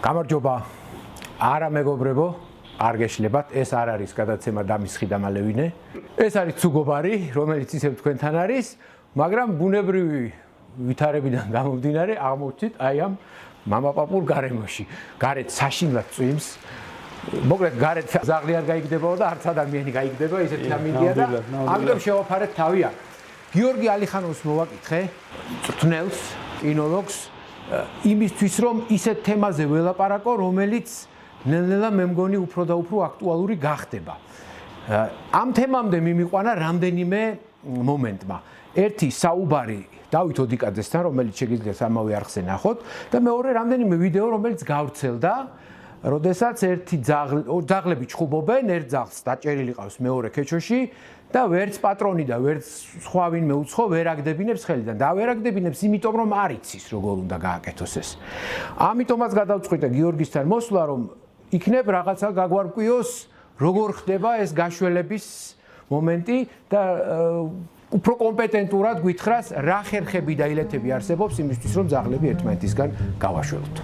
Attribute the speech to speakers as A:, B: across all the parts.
A: გამარჯობა. არა მეგობრებო, არ გეშლებათ, ეს არ არის გადაცემა დამისხი და მალევინე. ეს არის ცუგობარი, რომელიც ისევ თქვენთან არის, მაგრამ ბუნებრივი ვითარებიდან გამომდინარე აღმოჩნდით აი ამ მამაპაპურ გარემოში. გარეთ საშინლად წვიმს. მოკლედ გარეთ ზაღლი არ გაიგდებაო და არც ადამიანი გაიგდება, ისეთი ამინდია და ამიტომ შევაფარეთ თავი აქ. გიორგი ალიხანოვს მოვაკითხე, წვრთნელს, კინოლოგს, იმისთვის რომ ისეთ თემაზე ველაპარაკო, რომელიც ნელ-ნელა მე მგონი უფრო და უფრო აქტუალური გახდება. ამ თემამდე მიმიყვანა რამდენიმე მომენტმა. ერთი საუბარი დავით ოდიკაძესთან, რომელიც შეგიძლიათ ამავე არხზე ნახოთ და მეორე რამდენიმე ვიდეო, რომელიც გავრცელდა, როდესაც ერთი ძაღლები ჩხუბობენ, ერთ ძაღლს დაჭერილი ყავს მეორე ქეჩოში და ვერც პატრონი და ვერც სხვა ვინმე უცხო ვერ აგდებინებს ხელიდან. და ვერ აგდებინებს იმიტომ რომ არ იცის როგორ უნდა გააკეთოს ეს. ამიტომაც გადავწყვიტე გიორგისთან მოსვლა, რომ იქნებ რაღაცა გაგვარკვიოს, როგორ ხდება ეს გაშველების მომენტი და უფრო კომპეტენტურად გვითხრას რა ხერხები და ილეთები არსებობს იმისთვის რომ ძაღლები ერთმანეთისგან გავაშველოთ.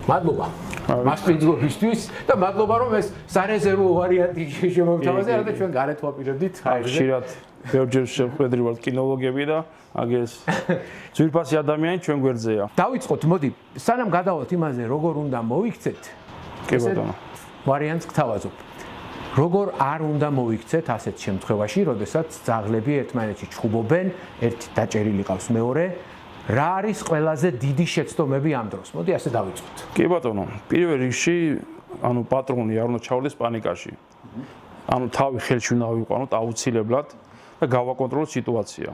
A: მადლობა მასპინძლობისთვის და მადლობა რომ ეს სარეზერვო ვარიანტი შემოვთავაზე, რათა ჩვენ გარეთ ვაპირებდით.
B: ხშირად ბევრჯერ შეხვედრი ვართ კინოლოგები და აგეს ძვირფასი ადამიანი ჩვენ გვერდზეა.
A: დავიწყოთ, მოდი, სანამ გადავალთ იმაზე, როგორ უნდა მოიქცეთ.
B: კი ბატონო.
A: ვარიანტს გთავაზობ. როგორ არ უნდა მოიქცეთ ასეთ შემთხვევაში, როდესაც ძაღლები ერთმანეთში ჩხუბობენ, ერთი დაჭერილი ყავს მეორე. რა არის ყველაზე დიდი შეცდომები ამ დროს? მოდი ასე დავიწყოთ.
B: კი ბატონო, პირველ რიგში, პატრონი არ უნდა ჩავდეს პანიკაში. თავი ხელში უნდა ავიყვანოთ აუცილებლად და გავაკონტროლოთ სიტუაცია.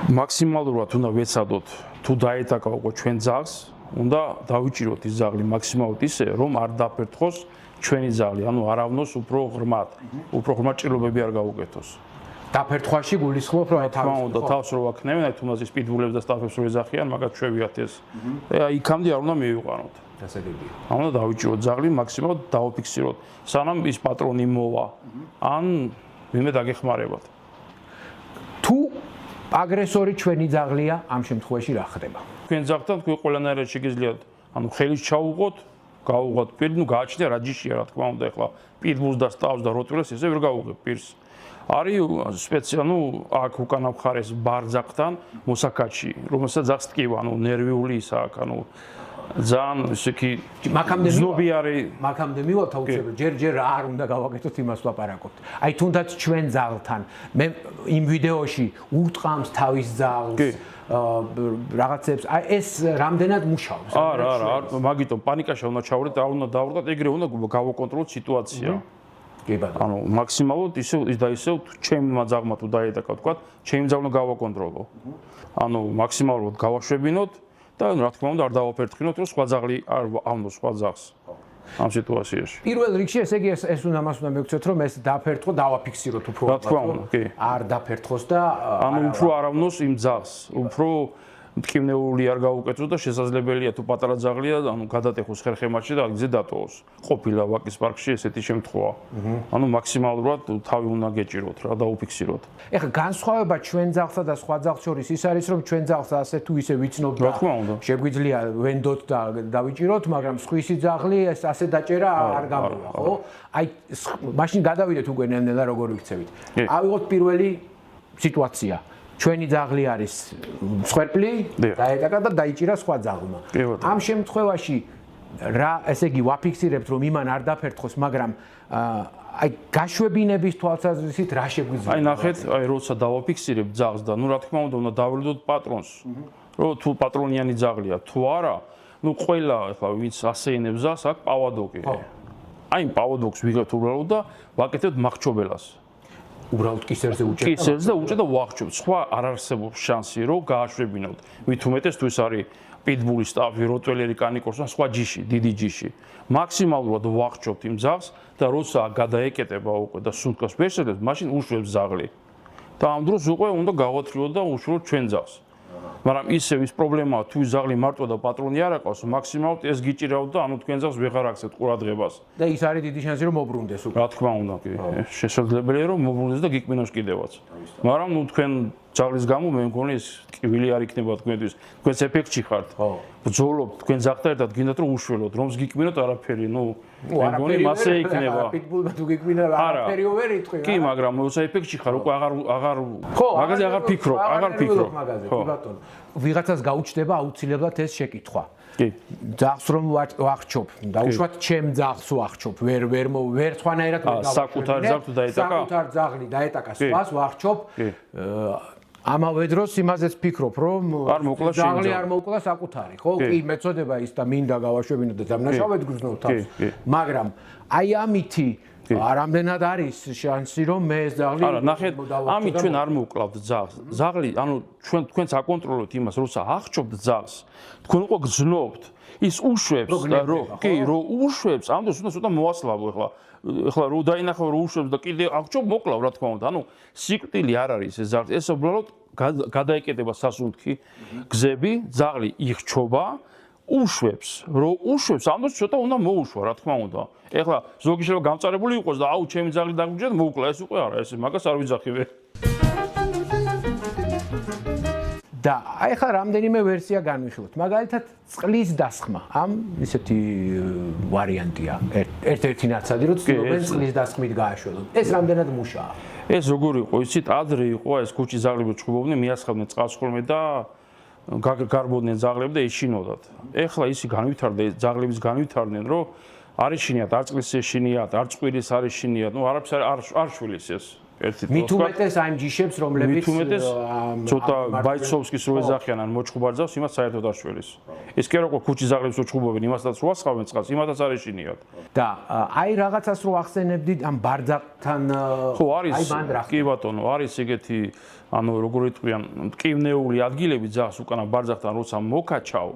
B: მაქსიმალურად უნდა ვეცადოთ, თუ დაეთაკავო ჩვენ ძაღლს, უნდა დავიჭიროთ ის ძაღლი მაქსიმალურად ისე, რომ არ დაფერთხოს ჩვენი ძაღლი, არ ავნოს უფრო ღრმად ჭრილობები არ გაუკეთოს.
A: დაფერთხვაში გულისხმობ რომ
B: თავს რო ვაქნევენ, აი თუნდაც ის პიტბულებს და სტაფებს რო ეძახიან, მაგათ შევიათ ეს. აი იქამდე არ უნდა მივიყვანოთ.
A: დასაგებია.
B: უნდა დავიჭიროთ ძაღლი მაქსიმალურად დავაფიქსიროთ, სანამ ის პატრონი მოვა, ან ვინმე დაგეხმარებათ.
A: თუ აგრესორი ჩვენი ძაღლია, ამ შემთხვევაში რა ხდება?
B: თქვენ ძაღლთან თქვენ ყველანაირად შეგიძლიათ, ხელით ჩაუღოთ, გაუღოთ პირს, გააჩნია რა ჯიშია, რა თქმა უნდა, ეხლა პიტბულს და სტავს და როტვილერს ესე ვერ გაუღებ პირს. არის სპეციალურ აქ უკანა მხარეს ბარძაკთან მოსაკაჩი, რომელსაც ძაღლს ტკივა, ნერვიული ისა აქ, ძალიან ისე კი ზნობი არის.
A: მაგამდე მივალთ აუცილებლად, ჯერ არ უნდა გავაკეთოთ იმას ვაპარაკობთ. აი თუნდაც ჩვენ ძაღლთან, მე იმ ვიდეოში ურტყამს თავის ძაღლს, რაღაცებს, აი ეს რამდენად მუშაობს?
B: არა, მაგიტომ პანიკაში უნდა ჩავარდეთ, არ უნდა დავვრდათ, ეგრევე უნდა გავაკონტროლოთ სიტუაცია. მაქსიმალურად ისევ ჩემმა ძაღლმა თუ დაედაკა თქვა, ჩემი ძაღლმა გავაკონტროლო. მაქსიმალურად გავაშვებინოთ და რა თქმა უნდა არ დავაფერთხინოთ, რომ სხვა ძაღლი არ ავნოს სხვა ძაღლს ამ სიტუაციაში.
A: პირველ რიგში ესე იგი ეს უნდა მეგცეთ, რომ ეს დაფერთხო, დავაფიქსიროთ უფრო
B: რა თქმა უნდა, კი.
A: არ დაფერთხოს და
B: უფრო არ ავნოს იმ ძაღლს, უფრო მტკივნეული არ გაუკეთოს და შესაძლებელია თუ პატარა ძაღლია, გადატეხოს ხერხემატში და აგზე დატოვოს. ყოფილა ვაკის პარკში ესეთი შემთხვევა. მაქსიმალურად თავი უნდა გეჭიროთ რა და უფიქსიროთ.
A: ეხლა განსხვავება ჩვენ ძაღლსა და სხვა ძაღლს შორის ის არის, რომ ჩვენ ძაღლს ასე თუ ისე ვიცნობ და შეგვიძლია ვენდოთ და დავიჭიროთ, მაგრამ სხვისი ძაღლი ეს ასე დაჭერა არ გამოვა, ხო? აი მაშინ გადავიდეთ უკვე ნელ-ნელა როგორ ვიქცევით. ავიღოთ პირველი სიტუაცია. ჩვენი ძაღლი არის მსხვერპლი, დაედაკა და დაიჭირა სხვა ძაღლმა. ამ შემთხვევაში რა, ესე იგი ვაფიქსირებთ, რომ იმან არ დაფერთხოს, მაგრამ აი გაშვებინების თვალსაზრისით რა შეგვიძლია?
B: აი ნახეთ, აი როცა დავაფიქსირებთ ძაღლს და რა თქმა უნდა უნდა დავვლიდოთ პატრონს, რომ თუ პატრონიანი ძაღლია, თუ არა, ყველა ახლა ვინც ასეინებს ძაღლს, აქ პავადოკი. აი პავადოკს ვიღებთ უბრალოდ და ვაკეთებთ მახრჩობელას.
A: უბრალოდ კისერზე უჭერდა.
B: კისერზე და უჭერდა ვახჩობთ. სხვა არ არსებობს შანსი, რომ გააშვებინოთ. მით უმეტეს თუ ეს არის პიტბული, სტაფი, როტველერი, კანიკორსი, სხვა ჯიში, დიდი ჯიში. მაქსიმალურად ვახჩობთ იმ ძაღლს და როცა გადაეკეტება უკვე და სუნთქავს ვერ შეძლებს, მაშინ უშვებს ძაღლი. და ამ დროს უკვე უნდა გავათრიოთ და უშუალოდ ჩვენ ძაღლს. მაგრამ ისევ ის პრობლემაა თუ ზაღლი მარტო და პატრონი არ აყავს, მაქსიმალურად ეს გიჭირავთ და ანუ თქვენ ძაღლს ვეღარ აქცევთ ყურადღებას.
A: და ის არის დიდი შანსი რომ მობრუნდეს უკვე.
B: რა თქმა უნდა, კი. შესაძლებელია რომ მობრუნდეს და გიკმინოს კიდევაც. მაგრამ ნუ თქვენ ძაღლის გამო მე მგონი ეს ტკივილი არ იქნება თქვენთვის. თქვენს ეფექტში ხართ. ბრძოლობთ თქვენ ძაღლთან ერთად, გინდათ რომ უშველოთ, რომს გიკმინოთ არაფერი, ნუ მე მგონი მასე იქნება.
A: პიტბულმა თუ გიკმინა არაფერი ვერ იტყვი.
B: კი, მაგრამ როცა ეფექტში ხარ, უკვე აღარ მაგაზე აღარ ფიქრობ.
A: მაგაზე, კი ბატონო. ვიღაცას გაუჩნდება აუცილებლად ეს შეკითხვა.
B: კი.
A: ძაღლს რომ ვახჩობ, დაუშვათ ჩემ ძაღლს ვახჩობ, ვერ სხვანაირად ვერ გავახჩობ.
B: საკუთარ ძაღლს დაეტაკა?
A: საკუთარ ძაღლი დაეტაკა, სხვას ვახჩობ. ამავე დროს იმაზეც ფიქრობ, რომ ძაღლი არ მოკლა საკუთარი, ხო? კი, მეწოდება ის და მინდა გავაშვებინო და დამნაშავედ გრძნო თავს. მაგრამ აი ამითი რამდენად არის შანსი რომ მე ეს ძაღლი
B: არა, ნახეთ, ამით ჩვენ არ მოვკლავთ ძაღლს. ძაღლი, ანუ თქვენც აკონტროლოთ იმას, როცა აღჭობთ ძაღლს, თქვენ უკვე გრძნობთ. ის უშვებს და რომ უშვებს, ამ დროს უნდა ცოტა მოასლავო ეხლა რო დაინახო რომ უშვებს და კიდე აღჭობ მოკლავ რა თქმა უნდა. ანუ სიკვდილი არ არის ეს ძაღლი, ეს უბრალოდ გადაეკეტება სასუნთქი გზები, ძაღლი იხჩობა, უშვებს, რომ უშვებს, ამ დროს ცოტა უნდა მოუშვა რა თქმა უნდა. ეხლა ზოგი შეიძლება გამწარებული იყოს და აუ ჩემი ძაღლი დაგვიჯერდა მოუკლა, ეს უკვე არა, ეს მაგას არ ვიძახი.
A: და აი ხა რამდენიმე ვერსია განვიხილოთ. მაგალითად, წყლის დასხმა. ამ ისეთი ვარიანტია. ერთ-ერთი ნაცადი, რომ ცდილობენ წყლის დასხმით გააშველონ. ეს რამდენად მუშაა?
B: ეს როგორ იყო, იცით, ადრე იყო ეს კუჭი ძაღლები ჩხუბობდნენ, მიასხავდნენ წყალს ხოლმე და გარბოდნენ ძაღლები და ეშინოდათ. ეხლა ისი განვითარდა, ეს ძაღლებიც განვითარდნენ, რომ არ ეშინიათ, არ წყლის ეშინიათ, არ წყვირის არ ეშინიათ, ნუ არაფერს არ შვილის ეს.
A: მით უმეტეს აი ჯიშებს, რომლებიც
B: ცოტა ბაიცოვსკის რო ეძახიან ან მოჩხუბარ ძაღლს, იმას საერთოდ არ შველის. ეს კი არა ყო კუჭი ძაღლებს რო ჩხუბობენ, იმასაც რო ასხავენ წყალს, იმასაც არ ეშინიათ.
A: და აი რაღაცას რო ახსენებდით ამ ბარძაკთან
B: ხო არის, კი ბატონო, არის ეგეთი ანუ როგორ იტყვიან, მტკივნეული ადგილები ძაღლს უკანა ბარძაკთან როცა მოკაჩავ,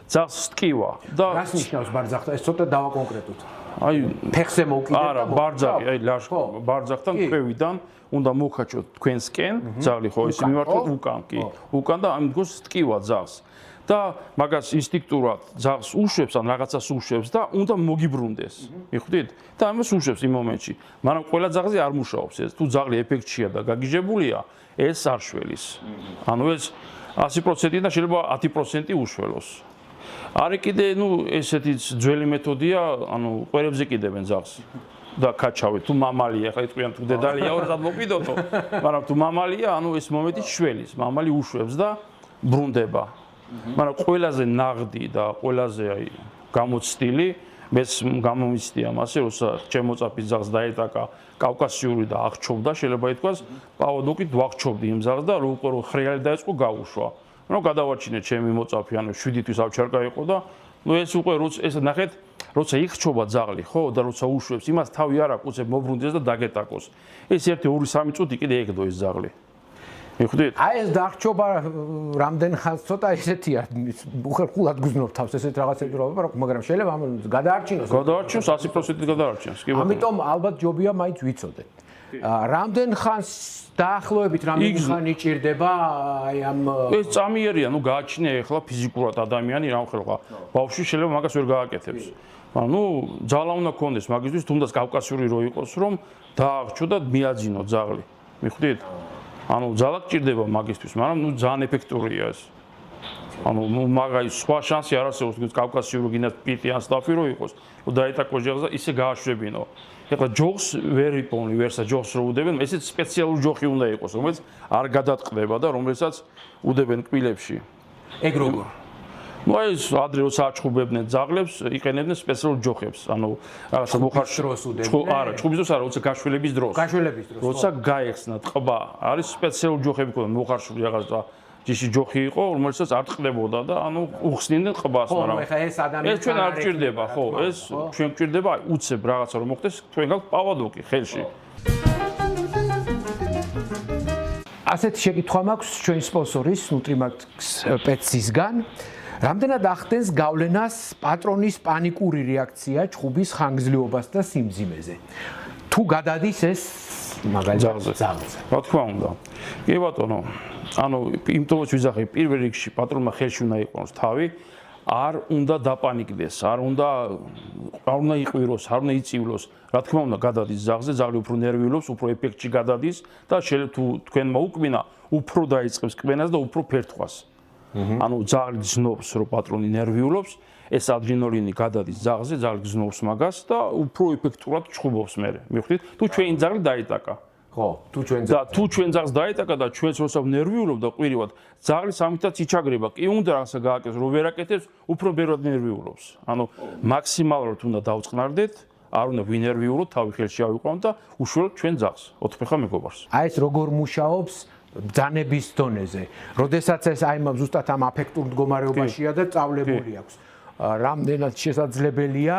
B: ძაღლს ტკივა და
A: რას ნიშნავს ბარძაკთან? ეს ცოტა დავაკონკრეტოთ.
B: აი
A: ფეხზე მოვკიდეთ
B: არა, ბარძაკი, აი ბარძაკთან ქვევიდან უნდა მოკაჩოთ თქვენსკენ, ძაღლი ხო ის მიმართოთ უკან, კი. უკან და ამ დროს ტკივა ძაღლს. და მაგას ინსტინქტურად ძაღლს უშვებს ან რაღაცას უშვებს და უნდა მოგიბრუნდეს. მიხვდით? და ამას უშვებს იმ მომენტში. მაგრამ ყველა ძაღლზე არ მუშაობს ეს. თუ ძაღლი ეფექტშია და გაგიჟებულია, ეს არ შველის. ანუ ეს 100% და შეიძლება 10% უშველოს. არის კიდე, ნუ ესეთი ძველი მეთოდია, ანუ ყვერებზე კიდევენ ძაღლს. და კაჩავი, თუ მამალია, ხა იტყვიან თუ დედალია, ორად მოკიდოთო. მაგრამ თუ მამალია, ანუ ეს მომენტი შველის, მამალი უშვებს და ბრუნდება. მაგრამ ყველაზე ნაღდი და ყველაზე აი გამოცდილი მეც გამომიცდია მასე, როცა ჩემოწაფის ძაღლს დაეტაკა კავკასიური და აღჩობდა, შეიძლება ითქვას, პავადოკით ვაღჩობდი იმ ძაღლს და რო უკვე ხრიალი დაეწყო გავუშვა. რომ გადავარჩინე ჩემი მოწაფე, ანუ 7 თვის ავჩარკა იყო და ნუ ეს უკვე ეს ნახეთ, როცა იხჩობა ძაღლი, ხო, და როცა უშვებს, იმას თავი არ აქვს, უცებ მობრუნდეს და დაგეტაკოს. ეს 1-2-3 წუთი კიდე ეგდო ეს ძაღლი. მიხვდით?
A: აი ეს დახჩობა რამდენ ხანს ცოტა ესეთია, ხულად გზნობ თავს ესეთ რაღაცები რომ, მაგრამ შეიძლება ამ გადაარჩინოს.
B: გადაარჩინოს 100% გადაარჩინოს, კი ბატონო.
A: ამიტომ ალბათ ჯობია მაინც ვიცოდეთ. რამდენ ხანს დაახლოებით რამდენ ხანი ჭირდება აი ამ
B: ეს წამიერია, ნუ გააჩნია ეხლა ფიზიკურად ადამიანი რა ხელხა. ბავშვი შეიძლება მაგას ვერ გააკეთებს. ანუ ძალა უნდა კონდეს მაგისთვის, თუნდაც კავკასიური რო იყოს, რომ დააღჩო და მიაძინო ძაღლი. მიხვდით? ანუ ძალა გჭირდება მაგისთვის, მაგრამ ნუ ძალიან ეფექტურია ეს. ანუ მაგაი სხვა შანსი არ არსებობს, თუნდაც კავკასიური გინდა პიტი ან სტაფი რო იყოს, რომ დაეტაკო ჯაღლს და ისე გააშვებინო. ეხლა ჯოხს ვერ იპოვნი, ვერსა ჯოხს რო უდებენ, ესეც სპეციალური ჯოხი უნდა იყოს, რომელიც არ გადატყდება და რომელსაც უდებენ კბილებში.
A: ეგ როგორ?
B: ნუ ეს ადრე როცა აჩხუბებდნენ ძაღლებს, იყენებდნენ სპეციალურ ჯოხებს, ანუ რაღაცა მოხარშ
A: დროს უდებდნენ.
B: არა, ჩხუბის დროს არა, როცა გაშველების დროს.
A: გაშველების დროს.
B: როცა გაეხსნა ტყვა, არის სპეციალური ჯოხები ქონდა, მოხარშული რაღაცა ჯიში ჯოხი იყო, რომელსაც არ ტყდებოდა და ანუ უხსნიდნენ ტყბას, მაგრამ
A: ხო, ეხლა ეს ადამიანი
B: ეს ჩვენ არ გჭირდება, ხო, ეს ჩვენ გჭირდება, უცებ რაღაცა რომ მოხდეს, თქვენ გაქვთ პავადოკი ხელში.
A: ასეთი შეკითხვა მაქვს ჩვენი სპონსორის Nutrimax Pets-ისგან. რამდენად ახდენს გავლენას პატრონის პანიკური რეაქცია ჩხუბის ხანგრძლივობას და სიმძიმეზე? თუ გადადის ეს მაგალითად ძაღლზე.
B: რა თქმა უნდა. კი ბატონო, ანუ იმიტომაც ვიზახე პირველ რიგში პატრონმა ხელში უნდა იყონოს თავი, არ უნდა დაპანიკდეს, არ უნდა იყვიროს, არ უნდა იწივლოს. Რა თქმა უნდა, გადადის ზაღზე, ზაღლი უფრო ნერვიულობს, უფრო ეფექტში გადადის და შეიძლება თუ თქვენმა უკმინა, უფრო დაიწყებს კმენას და უფრო ფერთხვას. ანუ ზაღლი გზნობს, რომ პატრონი ნერვიულობს, ეს ადრენალინი გადადის ზაღზე, ზაღლი გზნობს მაგას და უფრო ეფექტურად ჩხუბობს მერე. მიხვდით? თუ ჩვენი ზაღლი დაიტაკა.
A: ხო, თუ ჩვენ
B: თუ ჩვენ ზაღს დაიტაკა და ჩვენს როცა ნერვიულობ და ყვირივად, ზაღლი სამითაც იჩაგრება. კი უნდა რაღაცა გააკეთოს, რომ ვერ აკეთებს, უფრო ბევრად ნერვიულობს. ანუ მაქსიმალურად უნდა დავწყნარდეთ, არ უნდა ვინერვიულოთ, თავი ხელში ავიყვანოთ და უშუალოდ ჩვენ ზაღს, ოთხფეხა მეგობარს.
A: აი ეს როგორ მუშაობს ბრძანების დონეზე. როდესაც ეს აი ზუსტად ამ აფექტურ მდგომარეობაშია და სწავლებული აქვს. რამდენად შესაძლებელია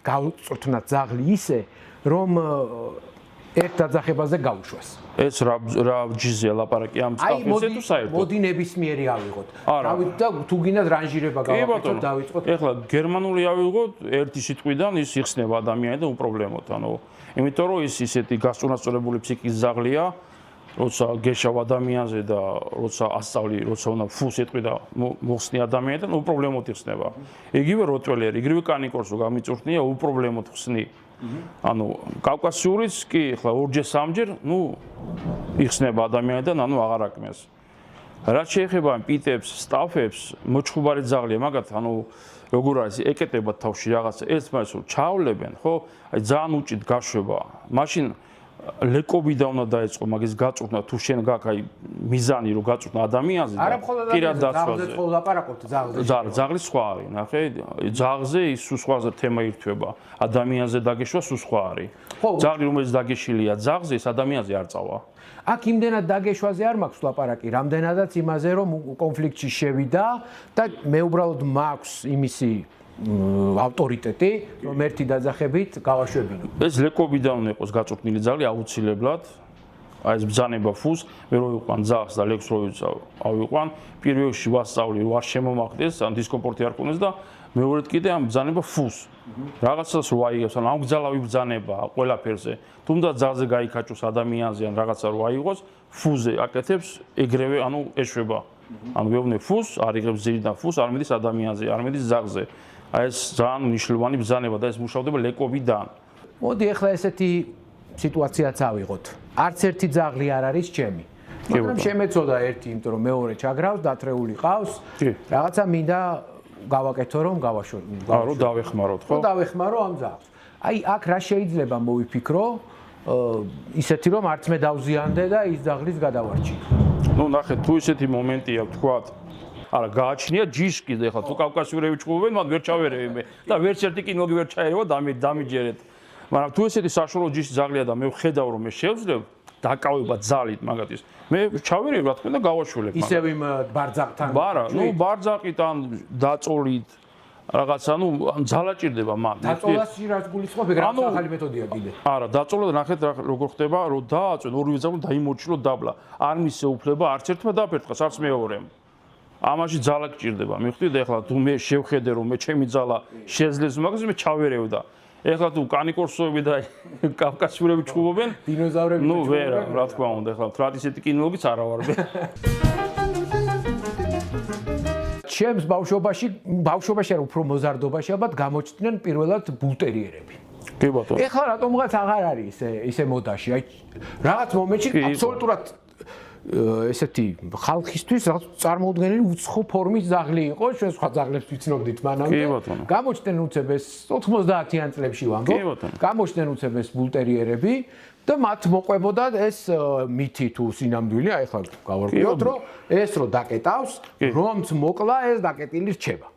A: გავწვრთნათ ზაღლი ისე, რომ ერთ დაძახებაზე გაუშვას.
B: ეს რა ჯიზია ლაპარაკი ამ სტაფეზე თუ საერთოდ?
A: მოდი ნებისმიერი ავიღოთ. დავით და თუ გინდათ რანჟირება გავაკეთოთ, დავიწყოთ.
B: ეხლა გერმანული ავიღოთ, ერთი სიტყვიდან ის იხსნება ადამიანი და უპრობლემოდ. ანუ იმიტომ რომ ის ისეთი გასწორებული ფსიქიკის ზაღლია, როცა გეშავ ადამიანზე და როცა ასწავლი, როცა უნდა ფულს ეტყვი და მოხსნი ადამიანთან, უპრობლემოდ იხსნება. იგივე როტველერი, იგივე კანიკორსო გამიწურთნია, უპრობლემოდ ხსნი. ანუ კავკასიურიც კი ახლა ორჯერ სამჯერ იხსნება ადამიანთან, ანუ აღარ აკმეს. რაც შეეხება პიტებს, სტაფებს, მოჩხუბარი ზაღლია, მაგათ ანუ როგორ არის ეკეტებათ თავში რაღაცა, ერთმანეთს რომ ჩავლებენ, ხო? აი ძალიან უჭით გაშვება. მაშინ ლეკობიდა უნდა დაეწყო მაგის გაწურთნა, თუ შენ გაქვს აი მიზანი რომ გაწურთნა ადამიანზე და პირად დაცვაზე.
A: ზაღზე ლაპარაკობთ ზაღზე.
B: ზაღლი სხვა არის, ნახე, ზაღზე ის სხვაზე თემა ირთვება. ადამიანზე დაგეშვა სხვა არის. ზაღლი რომელიც დაგეშილია ზაღზე, ეს ადამიანზე არ წავა.
A: აქ იმდენად დაგეშვაზე არ მაქვს ლაპარაკი, რამდენადაც იმაზე რომ კონფლიქტში შევიდა და მე უბრალოდ მაქვს იმისი ავტორიტეტი, რომ ერთი დაძახებით გავაშვებინო.
B: ეს ლეკობიდან უნდა იყოს გაწურთნილი ზაღლი აუცილებლად. აი ეს ბრძანება ფულს, მე რო ვიყვან ზაღს და ლექს რო ავიყვან, პირველ რიგში ვასწავლი, რომ არ შემომახდეს, ან დისკომფორტი არ ქონდეს და მეორედ კიდე ამ ბრძანება ფულს. რაღაცას რო აიღებს, ან ამგზალავი ბრძანება ყველაფერზე. თუნდაც ზაღზე გაიქაჭოს ადამიანზე ან რაღაცა რო აიღოს, ფულზე აკეთებს, ეგრევე ანუ ეშვება. ანუ ვეუბნე ფულს, არ იღებს ძირიდან ფულს, არ მიდის ადამიანზე, არ მიდის ზაღზე. აი ეს ძალიან მნიშვნელოვანი ბრძანება და ეს მუშავდება ლეკობიდან.
A: მოდი ახლა ესეთი სიტუაციაც ავიღოთ. არც ერთი ზაღლი არ არის ჩემი. მაგრამ შემეწოდა ერთი, იმიტომ რომ მეორე ჩაგრავს, დათრეული ყავს. რაღაცა მინდა გავაკეთო რომ გავაშვებინო.
B: რომ დავეხმაროთ, ხო?
A: დავეხმარო ამ ზაღს. აი აქ რა შეიძლება მოვიფიქრო? ისეთი რომ არც მე დავზიანდე და ის ზაღლის გადავარჩინო.
B: ნუ ნახეთ, თუ ისეთი მომენტია, ვთქვათ, არა, გააჩნია ჯიშკი და ეხლა თუ კავკასიურები ჭუბობენ, მან ვერ ჩავერევი მე და ვერც ერთი კინოგი ვერ ჩაერევა დამიჯერეთ. მაგრამ თუ ესეთი საშუალო ჯიში ზაღლია და მე ვხედავ რომ მე შევძლებ დაკავება ძალით მაგათის. მე ჩავერევი რა თქმა უნდა გავაშველებ
A: მაგას. ისევ იმ ბარძაკთან.
B: არა, ნუ ბარძაკით ან დაწოლით რაღაცა, ნუ ძალა ჭირდება მან.
A: დაწოლაში რაც გულისხმობ, ეგ რაღაც ახალი მეთოდია კიდე.
B: არა, დაწოლა ნახეთ როგორ ხდება, რომ დააწვენ ორივე ზაღლი დაიმორჩილო დაბლა. არ მისე უფლება არც ერთმა დაფერთხას, არც მეორემ. ამაში ძალა გჭირდება. მიხვდით, ეხლა თუ მე შევხედე რომ მე ჩემი ძალა შეძლებს მაგას, მე ჩავერევ და ეხლა თუ კანიკორსოები და კავკასიურები ჭუბობენ,
A: დინოზავრები
B: ნუ ვერა, რა თქმა უნდა, ეხლა თრად ისეთი კინოლოგიც არა ვარ მე. ჩემს ბავშვობაში არა, უფრო მოზარდობაში ალბათ გამოჩნდნენ პირველად ბულტერიერები. კი ბატონო.
A: ეხლა რატომღაც აღარ არის ესე მოდაში. აი რაღაც მომენტში აბსოლუტურად ესეთი ხალხისთვის რაღაც წარმოუდგენელი უცხო ფორმის ზაღლი იყო, ჩვენ სხვა ზაღლებს ვიცნობდით მანამდე. გამოჩნდნენ უცებ ეს 90-იან წლებში ვამბობ. გამოჩნდნენ უცებ ეს ბულტერიერები და მათ მოყვებოდა ეს მითი თუ სინამდვილე, აი ხლა გავარკვიოთ, რომ ეს რო დაკეტავს, რომც მოკლა ეს დაკეტილი რჩება.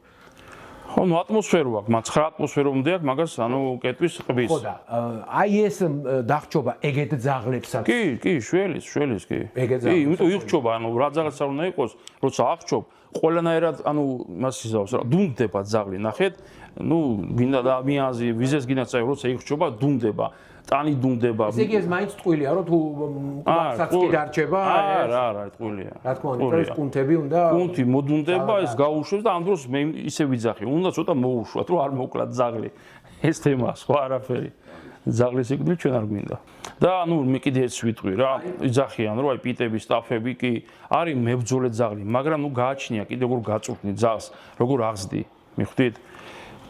B: ხო, ნუ ატმოსფერო აქვს, მათ 9 ატმოსფერო უნდა აქვს, მაგას ანუ კეტვის ყბის.
A: ხო და აი ეს დახჭობა ეგეთ ზაღლებსაც.
B: კი, შველის კი. კი, იმიტომ იხჭობა, ანუ რა ზაღლიც არ უნდა იყოს, როცა აღჭობ, ყველანაირად ანუ მას ისავს რა, დუნდება ზაღლი, ნახეთ, ნუ გინდა და ამიაზი, ვიზეს გინდა წაიღო, როცა იხჭობა, დუნდება. ტანი დუნდება.
A: ესე იგი ეს მაინც ტყუილია, რომ თუ კუბასაც კი დარჩება,
B: არა, ტყუილია.
A: რა თქმა უნდა, ეს კუნთები უნდა.
B: კუნთი მოდუნდება, ეს გაუშვებს და ამ დროს მე ისე ვიძახი, უნდა ცოტა მოუშვათ, რომ არ მოკლათ ზაღლი. ეს თემა, სხვა არაფერი. ზაღლის სიკვდილი ჩვენ არ გვინდა. და ანუ მე კიდე ეს ვიტყვი რა, იძახიან რომ აი პიტები, სტაფები კი არის მებრძოლე ზაღლი, მაგრამ ნუ გააჩნია კიდე როგორ გაწვრთნი ზაღს, როგორ აღზდი, მიხვდით?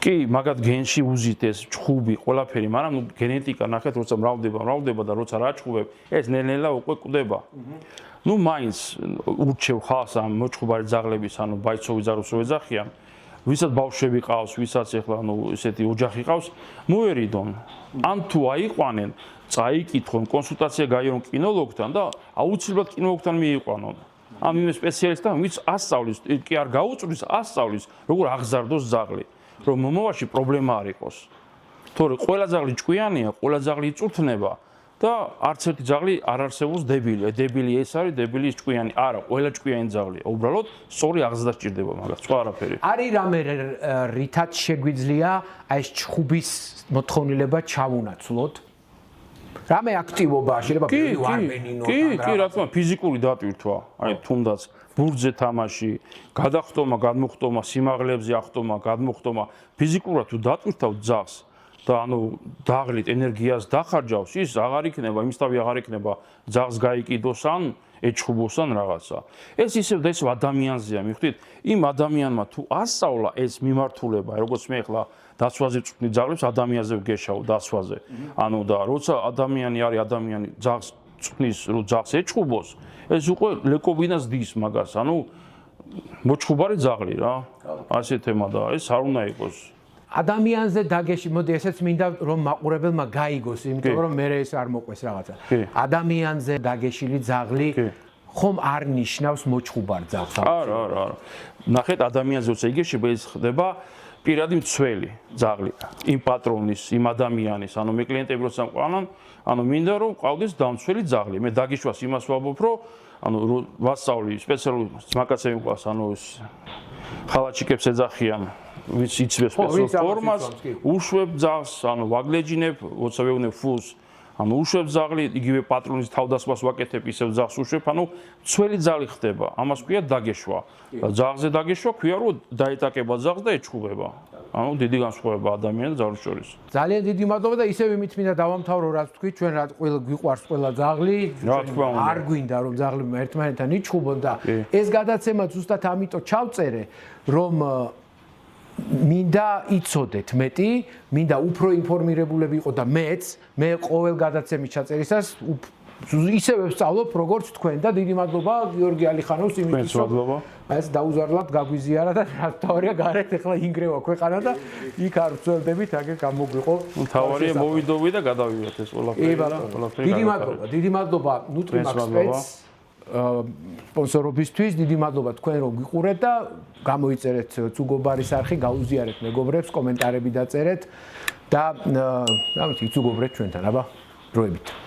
B: კი, მაგათ გენში უზით ეს ჩხუბი, ყველაფერი, მაგრამ ნუ გენეტიკა ნახეთ, როცა მრავლდება და როცა რა ჩხუბებ, ეს ნელ-ნელა უკვე კვდება. ნუ მაინც ურჩევ ხალხს ამ მოჩხუბარი ზაღლების, ანუ ბაიცოვი ზაღლებს რო ეძახიან, ვისაც ბავშვები ყავს, ვისაც ეხლა ნუ ესეთი ოჯახი ყავს, მოერიდონ. ან თუ აიყვანენ, წაიკითხონ, კონსულტაცია გაიარონ კინოლოგთან და აუცილებლად კინოლოგთან მიიყვანონ. ამ იმ სპეციალისტთან, ვინც ასწავლის, კი არ გაუწვრის, ასწავლის, როგორ აღზარდოს ზაღლი, რომ მომავალში პრობლემა არ იყოს. თორე ყველა ზაღლი ჭკვიანია, ყველა ზაღლი იწვრთნება და არც ერთი ზაღლი არ არსებობს დებილი. დებილი ეს არის, დებილი ის ჭკვიანი. არა, ყველა ჭკვიანი ზაღლია. უბრალოდ სწორი აღზრდა სჭირდება მაგას, სხვა არაფერი.
A: არის რამე რითაც შეგვიძლია აი ეს ჩხუბის მოთხოვნილება ჩავუნაცვლოთ? რამე აქტივობა შეიძლება ვარბენინო
B: კი, რა თქმა უნდა, ფიზიკური დატვირთვა, აი თუნდაც ბურთზე თამაში, გადახტომა, გადმოხტომა, სიმაღლეებზე ახტომა, გადმოხტომა, ფიზიკურად თუ დატვირთავთ ზაღს და ანუ დაღლით ენერგიას დახარჯავს, ის აღარ იქნება, იმისთავი აღარ იქნება ზაღს გაიკიდოს ან ეჩხუბოს ან რაღაცა. ეს ისევ და ისევ ადამიანზეა, მიხვდით? იმ ადამიანმა თუ ასწავლა ეს მიმართულება, როგორც მე ახლა დაცვაზე წვნი ზაღლებს ადამიანზე ვგეშავ დაცვაზე. ანუ და როცა ადამიანი არის ადამიანი ზაღს წვნის, რომ ზაღს ეჩხუბოს, ეს უკვე ლეკობინას დის მაგას. ანუ მოჩხუბარი ზაღლი რა. ასე თემა და ეს არ უნდა იყოს.
A: ადამიანზე დაგეში, მოდი ესეც მინდა რომ მაყურებელმა გაიგოს, იმიტომ რომ მე ეს არ მოყვეს რაღაცა. ადამიანზე დაგეშილი ზაღლი ხომ არ ნიშნავს მოჩხუბარ ზაღს.
B: არა. ნახეთ ადამიანზე როცა იგეშება ეს ხდება პირადი მცველი ზაღლი იმ პატრონის, იმ ადამიანის, ანუ მე კლიენტები როცა მყავან, ანუ მინდა რომ ყავდეს დამცველი ზაღლი. მე დაგიშვას იმას ვაბობ, რომ ანუ ვასწავლი სპეციალური მაკაცები მყავს, ანუ ეს ხალაჩიკებს ეძახიან, ვინც იცვებს სპეციალურ ფორმას, უშვებ ზაღს, ანუ ვაგლეჯინებ, როცა ვეუბნებ ფულს, ანუ უშვებ ზაღლი, იგივე პატრონის თავდასხმას ვაკეთებ, ისევ ზაღს უშვებ, ანუ მცველი ზაღლი ხდება. ამას ქვია დაგეშვა. ზაღზე დაგეშვა ქვია, რომ დაეტაკება ზაღს და ეჩხუბება. ანუ დიდი განსხვავება ადამიანს და ზაღლის შორის.
A: ძალიან დიდი მადლობა და ისევ იმით მინდა დავამთავრო, რაც თქვი, ჩვენ რა გვიყვარს ყველა ზაღლი, არ გვინდა რომ ზაღლები ერთმანეთთან იჩხუბონ და ეს გადაცემა ზუსტად ამიტომ ჩავწერე, რომ მინდა იცოდეთ მეტი, მინდა უფრო ინფორმირებულები იყო და მეც, მე ყოველ გადაცემის ჩაწერისას ისევე ვსწავლობ როგორც თქვენ და დიდი მადლობა გიორგი ალიხანოვს იმისთვის რომ ეს დაუზარლად გაგვიზიარა და თავარია გარეთ ახლა ინგრევა ქვეყანა და იქ არ ვცველდებით აგერ გამოგვიყო
B: თავარია მოვიდოვი და გადავივიოთ ეს ყველაფერი
A: დიდი მადლობა ნუტრიმაქ სპეც სპონსორობისთვის დიდი მადლობა თქვენ რომ გიყურეთ და გამოიწერეთ ცუგობარის არხი გაუზიარეთ მეგობრებს კომენტარები დაწერეთ და რა ვიცი ცუგობრეთ ჩვენთან აბა დროებით